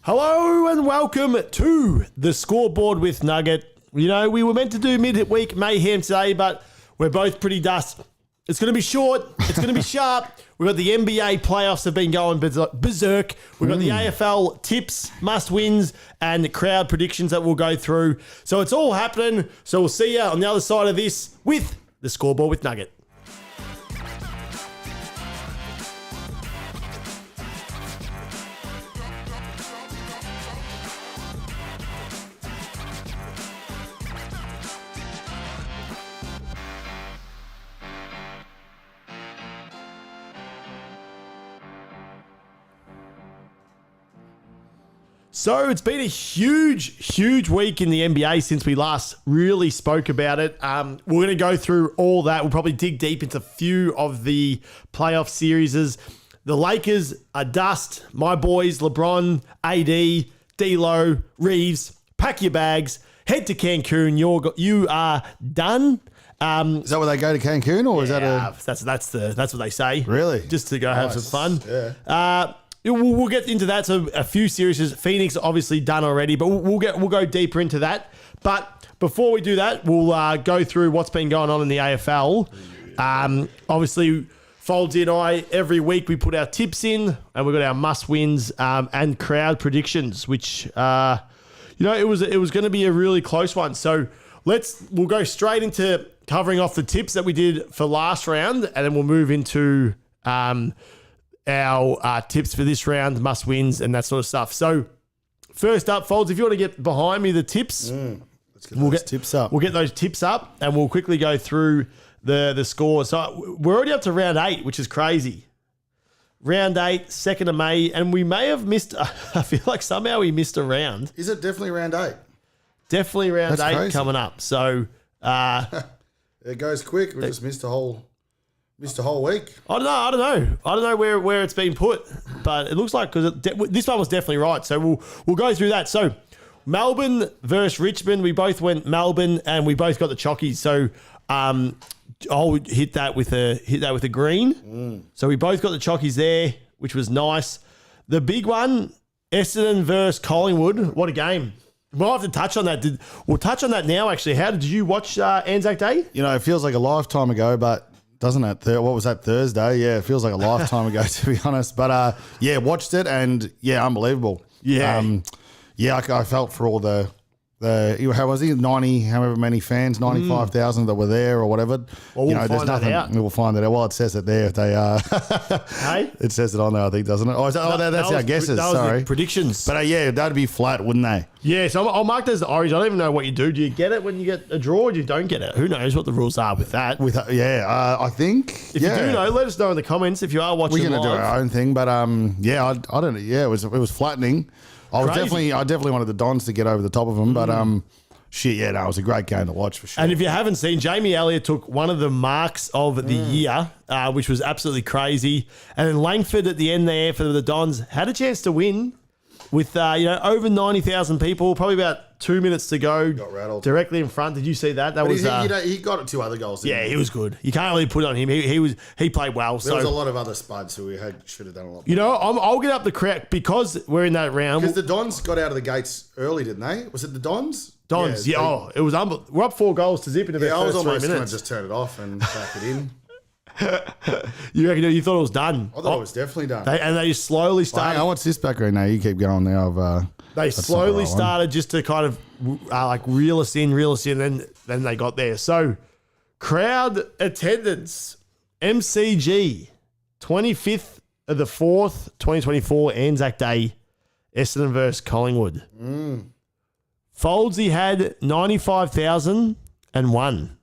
Hello and welcome to the Scoreboard with Nugget. You know, we were meant to do midweek mayhem today, but we're both pretty dust. It's going to be short. It's going to be sharp. We've got the NBA playoffs have been going berserk. We've got the AFL tips, must-wins, and the crowd predictions that we'll go through. So it's all happening. So we'll see you on the other side of this with the Scoreboard with Nugget. So it's been a huge week in the NBA since we last really spoke about it. We're going to go through all that. We'll probably dig deep into a few of the playoff series. The Lakers are dust. My boys, LeBron, AD, D'Lo, Reeves, pack your bags, head to Cancun. You are done. Is that where they go to Cancun, or is that that's what they say. Really? Just to go have some fun. Yeah. We'll get into that. So a few series. Phoenix obviously done already, but we'll go deeper into that. But before we do that, we'll go through what's been going on in the AFL. Obviously, Foldsy and I, every week we put our tips in, and we've got our must-wins and crowd predictions, which it was going to be a really close one. So we'll go straight into covering off the tips that we did for last round, and then we'll move into our tips for this round, must-wins, and that sort of stuff. So first up, Folds, if you want to get behind me the tips, Let's get those tips up. We'll get those tips up, and we'll quickly go through the score. So we're already up to round 8, which is crazy. Round 8, 2nd of May, and we may have missed, I feel like somehow we missed a round. Is it definitely round 8? Definitely round That's 8 crazy. coming up. So It goes quick. We just missed a whole week. I don't know where it's been put, but it looks like because this one was definitely right. So we'll go through that. So Melbourne versus Richmond, we both went Melbourne, and we both got the chockies. So I'll hit that with a green. So we both got the chockies there, which was nice. The big one, Essendon versus Collingwood. What a game! We'll have to touch on that. We'll touch on that now. Actually, how did you watch Anzac Day? You know, it feels like a lifetime ago, but doesn't it? What was that, Thursday? Yeah, it feels like a lifetime ago, to be honest. But watched it, and unbelievable. Yeah. I felt for all the how was he 90 however many fans 95,000 that were there or whatever. Well, we'll find that out. We'll find that out. Well, it says it there if they are. Hey, It says it on there, I think, doesn't it? That's our guesses. That was Sorry, the predictions. but that'd be flat, wouldn't they? Yeah, so I'll mark those as orange. I don't even know what you do. Do you get it when you get a draw, or do you don't get it? Who knows what the rules are with that? I think. If you do know, let us know in the comments if you are watching. We're going to do live. our own thing, but I don't know. Yeah, it was flattening. I definitely wanted the Dons to get over the top of them, but it was a great game to watch for sure. And if you haven't seen, Jamie Elliott took one of the marks of the year, which was absolutely crazy. And then Langford at the end there for the Dons had a chance to win with over 90,000 people, probably about 2 minutes to go. Got rattled. Directly in front. Did you see that? That But was he got 2 other goals. yeah, he was good. You can't really put it on him. He played well. There was a lot of other spuds who should have done a lot better. I'll get up the crowd because we're in that round. Because the Dons got out of the gates early, didn't they? Was it the Dons? Dons, it was unbelievable. We're up 4 goals to zip in about I was first 3 almost going to minutes. just turn it off and back it in. You reckon you thought it was done? I thought it was definitely done. They slowly started. Hang on, what's this background now? You keep going now. They slowly started just to kind of reel us in, and then they got there. So, crowd attendance, MCG, 25th of the 4th, 2024, Anzac Day, Essendon versus Collingwood. Foldsy had 95,001.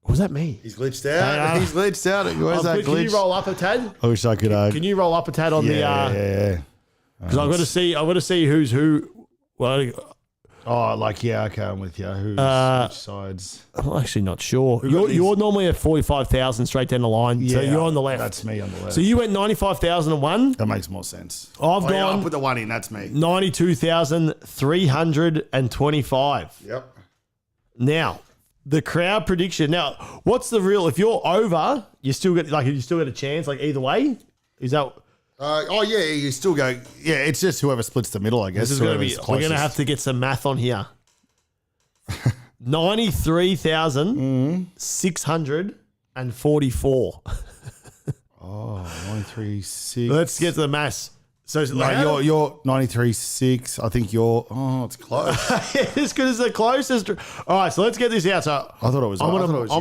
Was that me? He's glitched out. He's glitched out. Where's that glitch? Can you roll up a tad? I wish I could. Can you roll up a tad on Yeah. Because I've got to see who's who. Well, okay, I'm with you. Which sides? I'm actually not sure. You're normally at 45,000 straight down the line, so you're on the left. That's me on the left. So you went 95,001. That makes more sense. I've gone. I'll put the 1 in. That's me. 92,325. Yep. Now, the crowd prediction. Now, what's the real? If you're over, you still get a chance. Like either way, is that? Yeah, you still go. Yeah, it's just whoever splits the middle, I guess. This is going to be. We're going to have to get some math on here. 93,644. Oh, 93.6. Let's get to the maths. So No, you're 93.6. I think you're. Oh, it's close. it's good as the closest. All right, so let's get this out. So I thought it was. I'm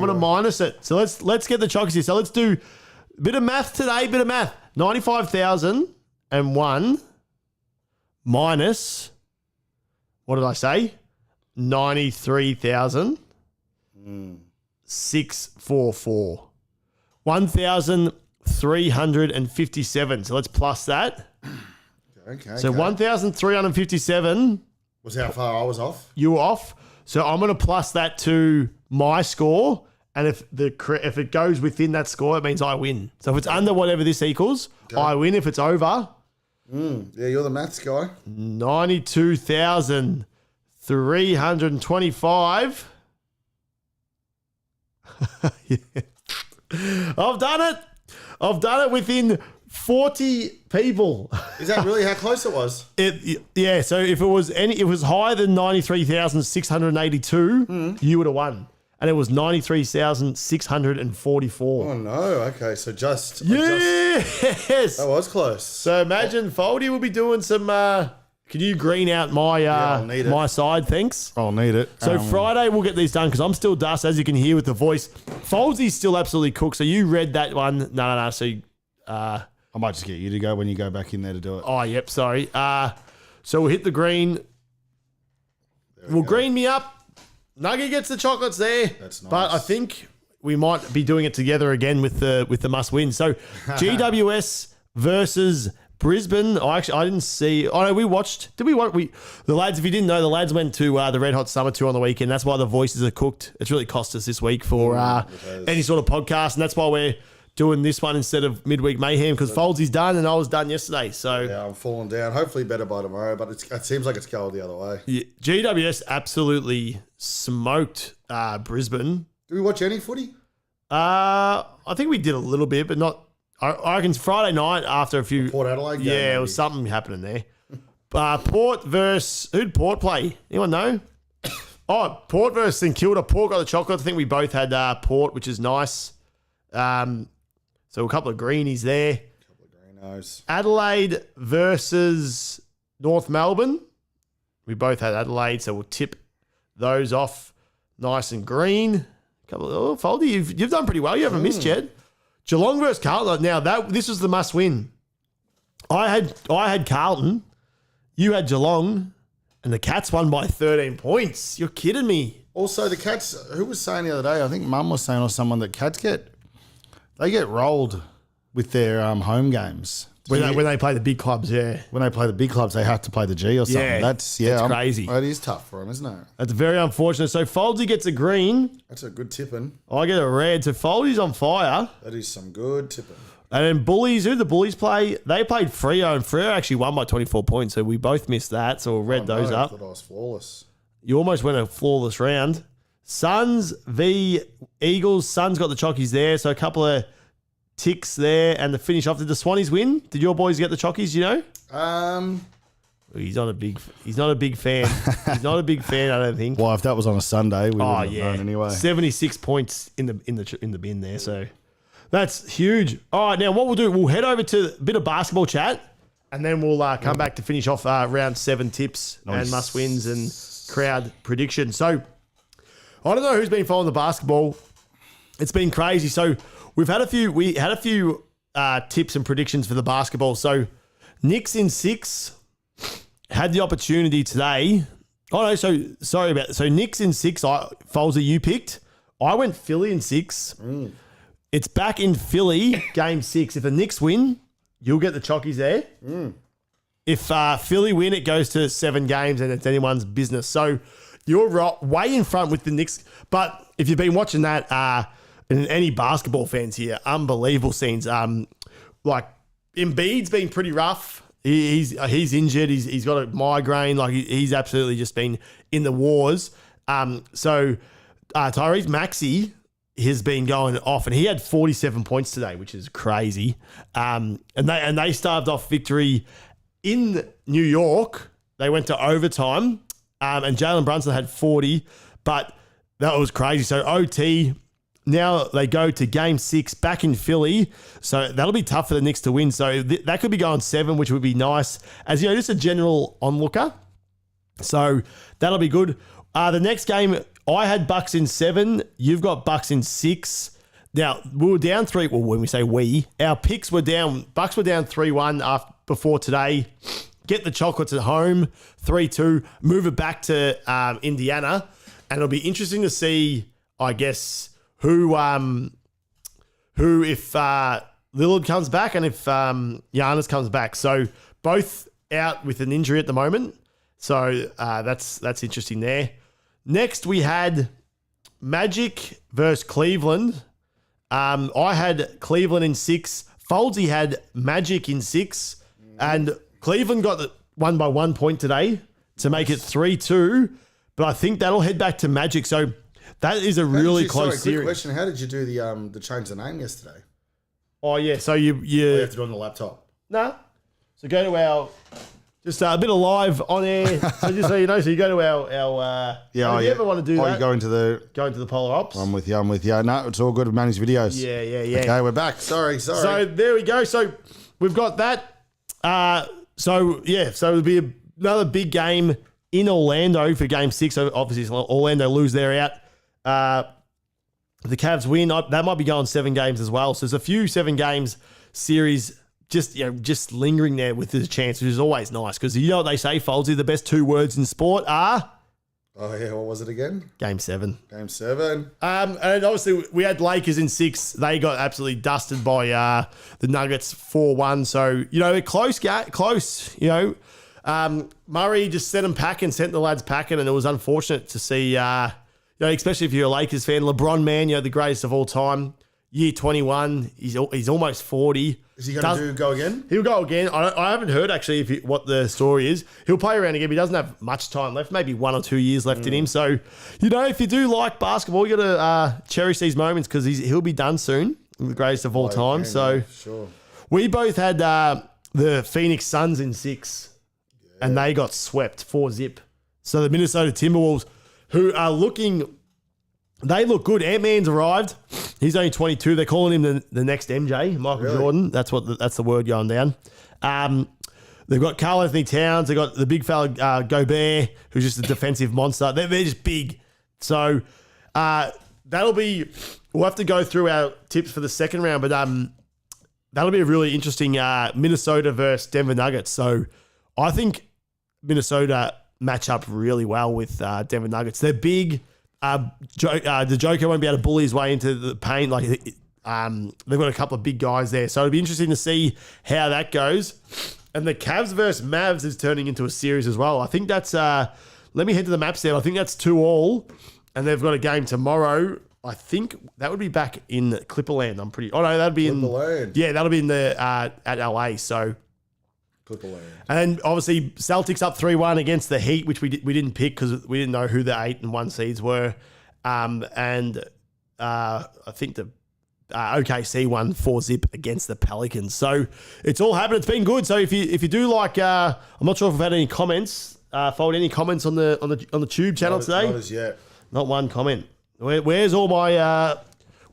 gonna minus it. So let's get the chockies here. So let's do a bit of math today. Bit of math. 95,001 minus. What did I say? 93,644. 1,357. So let's plus that. Okay. So 1,357. Was how far I was off? You were off. So I'm going to plus that to my score. And if it goes within that score, it means I win. So if it's under whatever this equals, I win. If it's over, yeah, you're the maths guy. 92,325. Yeah. I've done it within 40 people. Is that really how close it was? Yeah. So if it was higher than 93,682, you would have won. And it was 93,644. Oh no. Okay, so just Yes. that was close. So imagine Foldy will be doing some. Can you green out my I'll need it. my side? Thanks. I'll need it. So Friday we'll get these done because I'm still dust, as you can hear with the voice. Folsy's still absolutely cooked. So you read that one. No. So I might just get you to go when you go back in there to do it. oh yep, sorry. So we'll hit the green. We'll green me up. Nugget gets the chocolates there. That's nice. But I think we might be doing it together again with the must win. So GWS versus Brisbane. I didn't see. Oh no, we watched. Did we watch? The lads. If you didn't know, the lads went to the Red Hot Summer Tour on the weekend. That's why the voices are cooked. It's really cost us this week for any sort of podcast, and that's why we're doing this one instead of midweek mayhem because Foldsy's done and I was done yesterday. So yeah, I'm falling down. Hopefully better by tomorrow, but it seems like it's going the other way. yeah, GWS absolutely smoked Brisbane. Do we watch any footy? I think we did a little bit, but not. I reckon Friday night after a few. Port Adelaide game, Yeah, maybe. it was something happening there. Port versus who'd Port play? Anyone know? Oh, Port versus St Kilda. Port got the chocolate. I think we both had Port, which is nice. So a couple of greenies there. Greenos. Adelaide versus North Melbourne. We both had Adelaide, so we'll tip those off nice and green. Foldy, you've done pretty well. You haven't missed yet. Geelong versus Carlton. Now this was the must win. I had Carlton. You had Geelong, and the Cats won by 13 points. You're kidding me. Also, the Cats. Who was saying the other day? I think Mum was saying or someone that Cats get rolled with their home games. When they play the big clubs, yeah. When they play the big clubs, they have to play the G or something. Yeah, That's crazy. It is tough for them, isn't it? That's very unfortunate. So Foldsy gets a green. That's a good tipping. I get a red. So Foldy's on fire. That is some good tipping. And then Bullies, who did the Bullies play? They played Freo, and Freo actually won by 24 points. So we both missed that. So we'll read those up. I thought I was flawless. You almost went a flawless round. Suns v Eagles. Suns got the chockies there. So a couple of ticks there. And the finish off. Did the Swannies win? Did your boys get the chockies, you know? He's not a big fan. He's not a big fan, I don't think. Well, if that was on a Sunday, we would have known anyway. 76 points in the bin there. So that's huge. All right, now what we'll do, we'll head over to a bit of basketball chat, and then we'll come back to finish off round 7 tips and must wins and crowd predictions. So I don't know who's been following the basketball. It's been crazy. So we had a few tips and predictions for the basketball. So Knicks in 6 had the opportunity today. Oh no, so Knicks in 6. Folsey, you picked. I went Philly in 6. It's back in Philly, game 6. If the Knicks win, you'll get the chockies there. If Philly win, it goes to 7 games and it's anyone's business. So you're way in front with the Knicks. But if you've been watching that, and any basketball fans here, unbelievable scenes. Like Embiid's been pretty rough. He's injured. He's got a migraine. Like he's absolutely just been in the wars. So Tyrese Maxey has been going off, and he had 47 points today, which is crazy. And they starved off victory in New York. They went to overtime, and Jalen Brunson had 40, but that was crazy. So OT, now they go to Game 6 back in Philly, so that'll be tough for the Knicks to win. So that could be going 7, which would be nice. As you know, just a general onlooker. So that'll be good. The next game, I had Bucks in 7. You've got Bucks in 6. Now, we were down 3. Well, when we say we, our picks were down. Bucks were down 3-1 before today. Get the chocolates at home, 3-2. Move it back to Indiana. And it'll be interesting to see, I guess, who if Lillard comes back and if Giannis comes back. So both out with an injury at the moment. So that's interesting there. Next, we had Magic versus Cleveland. I had Cleveland in 6. Foldsy had Magic in 6. And Cleveland got won by 1 point today to make it 3-2. But I think that'll head back to Magic. So that is a really close series. Quick question. How did you do the change the name yesterday? Oh, yeah. So you have to do it on the laptop. No. So go to our... Just a bit of live on air. So just so you know, so you go to our if you ever want to do that, you go into the Polar Ops. I'm with you. No, it's all good with managed videos. Yeah. Okay, we're back. Sorry. So there we go. So we've got that. So it'll be another big game in Orlando for Game 6. So obviously Orlando lose, they're out. The Cavs win. That might be going 7 games as well. So there's a few 7 games series just lingering there with the chance, which is always nice because you know what they say, Foldsy, the best 2 words in sport are... Oh, yeah, what was it again? Game 7. Game 7. And obviously we had Lakers in 6. They got absolutely dusted by the Nuggets 4-1. So, close, Murray just sent the lads packing, and it was unfortunate to see, especially if you're a Lakers fan, LeBron, man, the greatest of all time, year 21, he's almost 40. Is he going to go again? He'll go again. I haven't heard actually what the story is. He'll play around again, but he doesn't have much time left, maybe 1 or 2 years left in him. So, if you do like basketball, you got to cherish these moments because he'll be done soon, the greatest of all time. So, sure. We both had the Phoenix Suns in 6, and they got swept 4-0. So the Minnesota Timberwolves, who are they look good. Ant-Man's arrived. He's only 22. They're calling him the next MJ, Michael Jordan. That's the word going down. They've got Karl Anthony Towns. They've got the big fella Gobert, who's just a defensive monster. They're just big. So we'll have to go through our tips for the second round, but that'll be a really interesting Minnesota versus Denver Nuggets. So I think Minnesota match up really well with Denver Nuggets. They're big. The Joker won't be able to bully his way into the paint. They've got a couple of big guys there. So it'll be interesting to see how that goes. And the Cavs versus Mavs is turning into a series as well. I think that's, let me head to the maps there. I think that's 2-2. And they've got a game tomorrow. I think that would be back in Clipperland. That'd be Clipperland. that'll be in at LA. So. Clipperland. And obviously Celtics up 3-1 against the Heat, which we didn't pick because we didn't know who the 8 and 1 seeds were. I think the OKC won 4-0 against the Pelicans. So it's all happened. It's been good. So if you do like, I'm not sure if we've had any comments. Fold any comments on the Tube channel today? Not as yet. Not one comment. Where's all my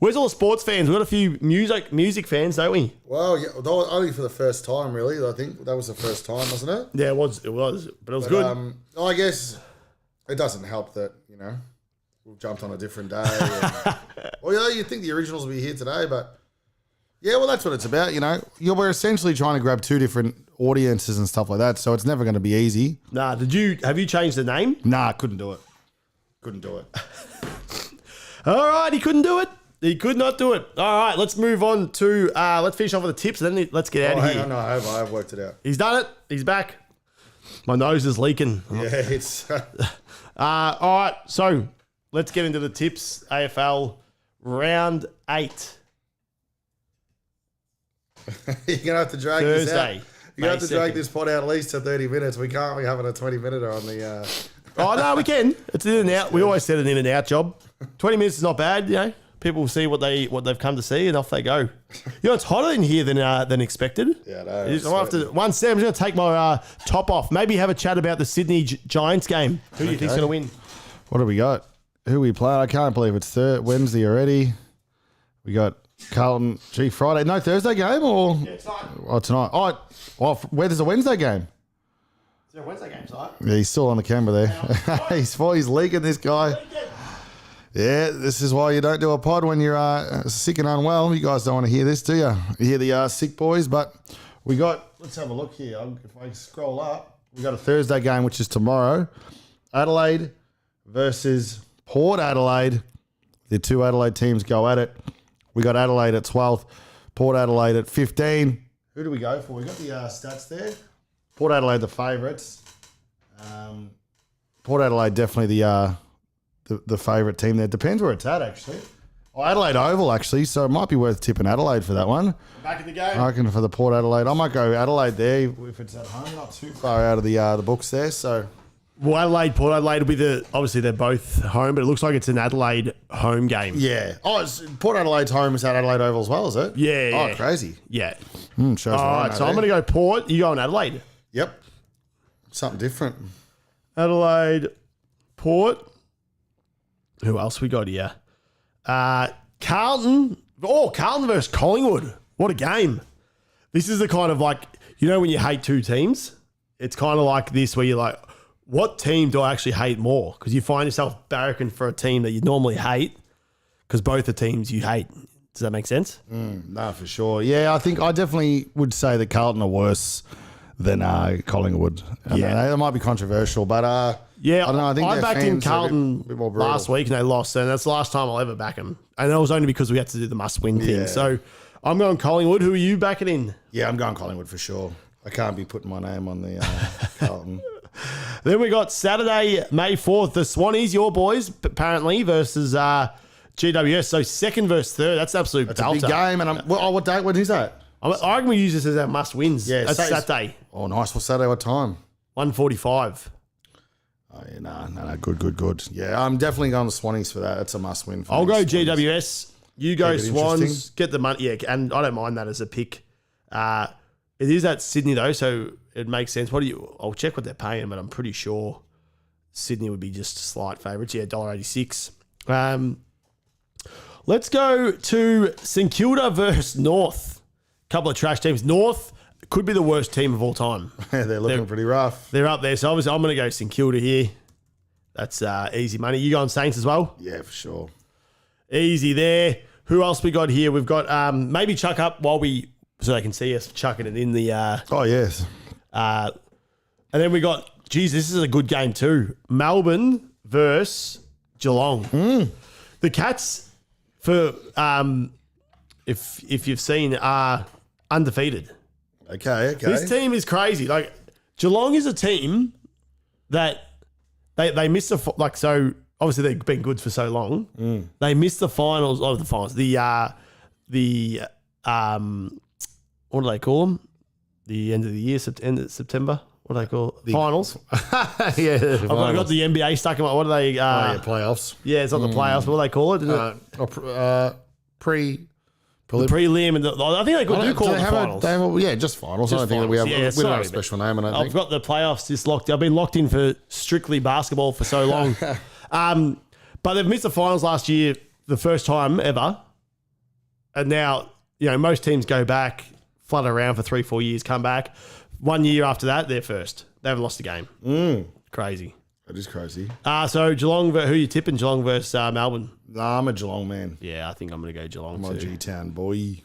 where's all the sports fans? We've got a few music fans, don't we? Well, yeah, only for the first time, really. I think that was the first time, wasn't it? Yeah, it was, but it was good. I guess it doesn't help that we've jumped on a different day. You'd think the originals would be here today, but yeah, well, that's what it's about. We're essentially trying to grab 2 different audiences and stuff like that, so it's never going to be easy. Nah, have you changed the name? Nah, couldn't do it. All right, he couldn't do it. He could not do it. All right, let's move on to, let's finish off with the tips, and then let's get out of here. Hang on, no, I have worked it out. He's done it. He's back. My nose is leaking. Yeah, it's... all right, so let's get into the tips. AFL round 8. You're going to have to drag this out. You're going to have to drag this pod out at least to 30 minutes. We can't be having a 20-minute on the... Oh, no, we can. It's in and out. We always said an in and out job. 20 minutes is not bad, People see what they've come to see, and off they go. It's hotter in here than expected. Yeah, no. One step, I'm just going to take my top off. Maybe have a chat about the Sydney Giants game. Who do you think's going to win? What do we got? Who we playing? I can't believe it's Wednesday already. We got Carlton. Friday. No, Thursday game or? Yeah, tonight. Oh, tonight. Oh, where there's a Wednesday game? Is there a Wednesday game tonight? Yeah, he's still on the camera there. He's leaking, this guy. Yeah, this is why you don't do a pod when you're sick and unwell. You guys don't want to hear this, do you? You hear the sick boys, but we got, let's have a look here. If I scroll up, we got a Thursday game, which is tomorrow. Adelaide versus Port Adelaide. The two Adelaide teams go at it. We got Adelaide at 12th, Port Adelaide at 15. Who do we go for? We got the stats there. Port Adelaide, the favourites. Port Adelaide, definitely the favourite team there. Depends where it's at, actually. Oh, Adelaide Oval, actually, so it might be worth tipping Adelaide for that one. Back in the game. I reckon for the Port Adelaide. I might go Adelaide there if it's at home, not too far out of the books there. So, well, Adelaide, Port Adelaide will be obviously they're both home, but it looks like it's an Adelaide home game. yeah. Oh, Port Adelaide's home is at Adelaide Oval as well, is it? Yeah. Oh, crazy. Yeah. Shows All right, so I'm going to go Port. You go on Adelaide. Yep. Something different. Adelaide, Port. Who else we got here? Carlton. Oh, Carlton versus Collingwood. What a game. This is the kind of when you hate two teams, it's kind of like this where you're like, what team do I actually hate more? Because you find yourself barracking for a team that you normally hate because both the teams you hate. Does that make sense? No, for sure. Yeah, I think I definitely would say that Carlton are worse than Collingwood. Yeah. That might be controversial, but yeah, I don't know. I think I their backed in fans are Carlton a bit more brutal. last week and they lost, and that's the last time I'll ever back them. And that was only because we had to do the must-win thing. Yeah. So I'm going Collingwood. Who are you backing in? Yeah, I'm going Collingwood for sure. I can't be putting my name on the Carlton. Then we got Saturday, May 4th, the Swannies, your boys, apparently, versus GWS. So second versus third. That's absolute It's a belter. big game, and what day? When is that? I reckon we use this as our must-wins. Yeah, that's Saturday, Oh, nice. Well, Saturday, what time? 1:45. Oh, yeah, no. Good. Yeah, I'm definitely going to Swannies for that. That's a must-win for I'll me, go Swannies. GWS. You go Keep it Swans. interesting. Get the money. Yeah, and I don't mind that as a pick. It is at Sydney though, so it makes sense. I'll check what they're paying, but I'm pretty sure Sydney would be just slight favourites. Yeah, $1.86. Let's go to St Kilda versus North. Couple of trash teams. North could be the worst team of all time. Yeah, they're looking pretty rough. They're up there, so obviously I'm going to go St Kilda here. That's easy money. You going Saints as well? Yeah, for sure. Easy there. Who else we got here? We've got maybe chuck up so they can see us chucking it in the. Oh, yes. And then we got, geez, this is a good game too. Melbourne versus Geelong. The Cats, for if you've seen, are undefeated. Okay. This team is crazy. Like Geelong is a team that they missed so obviously they've been good for so long. They missed the finals. What do they call them? The end of the year, end of September. What do they call it? Finals? Yeah, I've got the NBA stuck in my. What are they? playoffs. Yeah, it's not the playoffs. What do they call it? Prelim, and I think they do call it the finals. Just finals. Just I don't think that we have. finals. We don't Yeah, have a sorry, special name. I don't I've think. got the playoffs just locked. I've been locked in for strictly basketball for so long. But they've missed the finals last year, the first time ever. And now, most teams go back, flutter around for 3-4 years, come back. 1 year after that, they're first. They haven't lost a game. Crazy. That is crazy. So Geelong, who you tipping? Geelong versus Melbourne? Nah, I'm a Geelong man. Yeah, I think I'm going to go Geelong I'm a too. G-Town boy.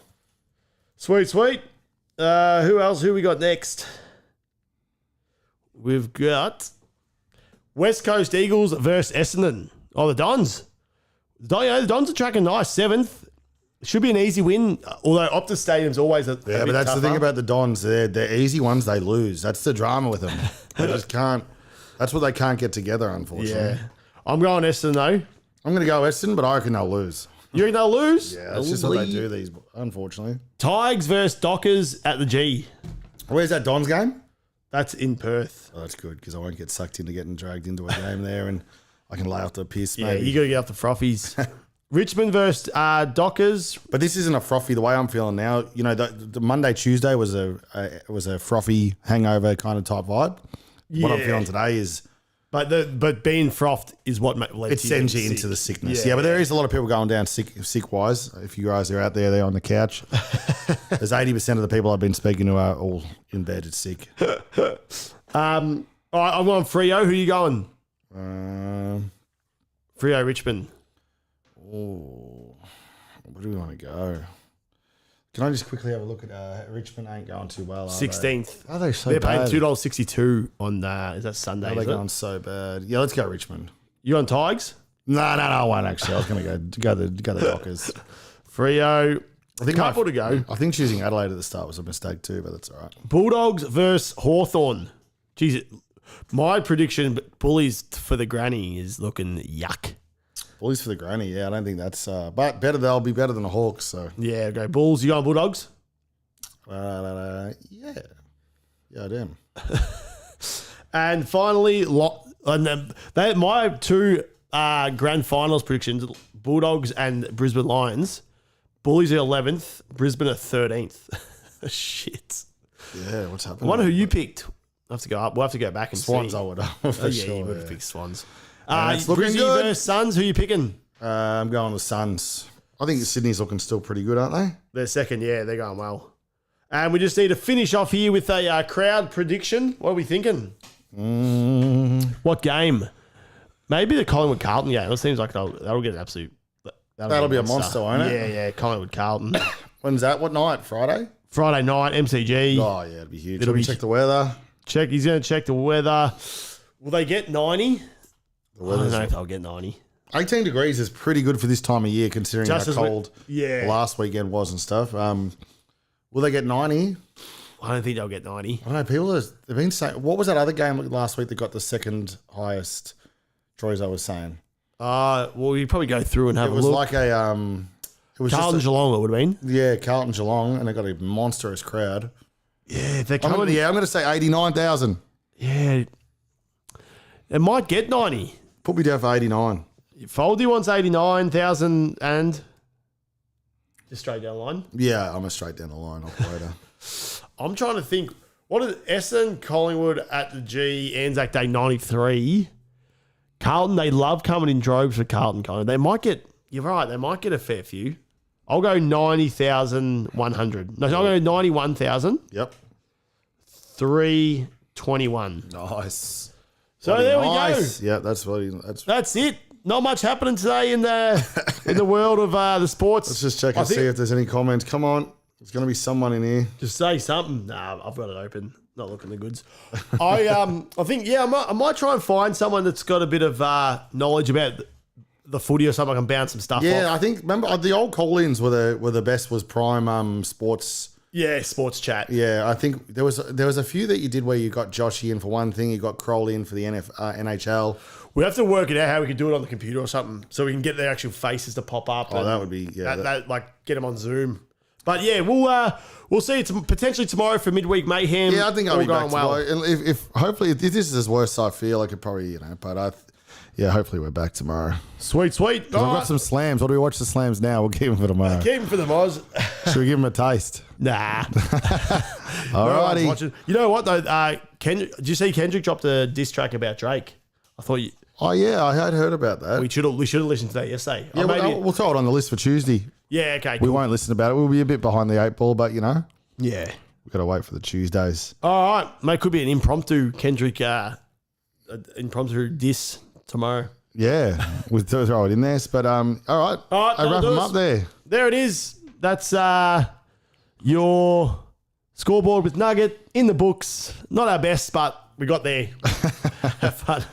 Sweet. Who else? Who we got next? We've got West Coast Eagles versus Essendon. Oh, the Dons. The Dons are tracking nice. 7th. Should be an easy win, although Optus Stadium's always a Yeah, bit but that's tougher. the thing about the Dons. They're easy ones they lose. That's the drama with them. They just can't. That's what they can't get together, unfortunately. Yeah. I'm going Essendon, though. I'm going to go Essendon, but I reckon they'll lose. You reckon they'll lose? Yeah, that's just what they do, these, unfortunately. Tigers versus Dockers at the G. Where's that Dons game? That's in Perth. Oh, that's good, because I won't get sucked into getting dragged into a game there, and I can lay off the piss, Yeah, maybe. you got to get off the frothies. Richmond versus Dockers. But this isn't a frothy. The way I'm feeling now, you know, the Monday Tuesday was a frothy hangover kind of type vibe. What I'm Yeah. feeling today is But being frothed is what it sends you into the sickness. Yeah, but there is a lot of people going down sick wise. If you guys are out there on the couch, there's 80% of the people I've been speaking to are all in bed. It's sick. All right, I'm going Freo. Who are you going? Freo Richmond. Oh, where do we want to go? Can I just quickly have a look at Richmond? Ain't going too well. 16th. Are they so They're bad? paying $2.62 on is that Sunday? Are they Is going it? so bad? Yeah, let's go Richmond. You on Tigers? No, I won't actually. I was going to go the Dockers. Freo. I think Couple to go. I think choosing Adelaide at the start was a mistake too, but that's all right. Bulldogs versus Hawthorn. Jeez, my prediction, Bullies for the granny is looking yuck. Bullies for the granny. Yeah, I don't think that's. But better. They'll be better than the Hawks. So Yeah, go Bulls. You going Bulldogs? yeah, I am. And finally, my two grand finals predictions: Bulldogs and Brisbane Lions. Bullies are 11th, Brisbane are 13th. Shit. Yeah, what's I happening? wonder who you picked. I have to go up. We'll have to go back and Swans. see. I would. Oh, For yeah, sure. you would Yeah. have picked Swans. it's looking Brizzy good. versus Suns. Who you picking? I'm going with Suns. I think Sydney's looking still pretty good, aren't they? They're second. Yeah, they're going well. And we just need to finish off here with a crowd prediction. What are we thinking? What game? Maybe the Collingwood Carlton game. It seems like that'll get an absolute. That'll be a monster, won't it? Yeah, Collingwood Carlton. When's that? What night? Friday? Friday night, MCG. Oh yeah, it'd be huge. It'll Let me be- check the weather. He's going to check the weather. Will they get 90? The I don't weather's know if they'll get 90. 18 degrees is pretty good for this time of year, considering Just how as we- cold Yeah. last weekend was and stuff. Will they get 90? I don't think they'll get 90. I don't know. People have been saying, what was that other game last week that got the second highest? Troy's I was saying Well, you probably go through and have it a was look. like a it was Carlton just Geelong, it would have been. Carlton Geelong, and they got a monstrous crowd. Yeah, they're I'm coming. going to say 89,000. Yeah. It might get 90. Put me down for 89. Foldy wants 89,000 and just straight down the line. Yeah, I'm a straight down the line operator. I'm trying to think. What is Essendon, Collingwood at the G, Anzac Day 93. Carlton, they love coming in droves for Carlton. They might get, you're right, they might get a fair few. I'll go 90,100. No, I'll go 91,000. Yep. 321. Nice. So there we go. Yeah, that's That's it. Not much happening today in the world of the sports. Let's just check I and think- see if there's any comments. Come on. There's going to be someone in here. Just say something. Nah, I've got it open. Not looking the goods. I think I might try and find someone that's got a bit of knowledge about the footy or something. I can bounce some stuff Yeah, off. I think, remember, the old call-ins were the best, was Prime Sports. Yeah, sports chat. Yeah, I think there was a few that you did where you got Joshy in for one thing, you got Crowley in for the NHL. We have to work it out how we could do it on the computer or something, so we can get their actual faces to pop up. Oh, and that would be, yeah. that get them on Zoom. But yeah, we'll see it potentially tomorrow for midweek mayhem. Yeah, I think I'll All be back going well. tomorrow. And if hopefully, if this is as worse I feel, I could probably, but hopefully we're back tomorrow. Sweet. I've got some slams. What do we watch the slams now? We'll keep them for tomorrow. Keep them for the Moz. Should we give them a taste? Nah. Alrighty. Watching. You know what though? Did you see Kendrick dropped a diss track about Drake? I thought Oh yeah, I had heard about that. we should have listened to that yesterday. Yeah, Or maybe, we'll throw it on the list for Tuesday. yeah. Okay. We Cool. won't listen about it. We'll be a bit behind the 8 ball, but Yeah. we've got to wait for the Tuesdays. All right, mate. Could be an impromptu Kendrick impromptu diss tomorrow. Yeah, we'll throw it in there. But all right, All right, I that'll wrap do them us. up there. There it is. That's your scoreboard with Nugget in the books. Not our best, but we got there. Have fun.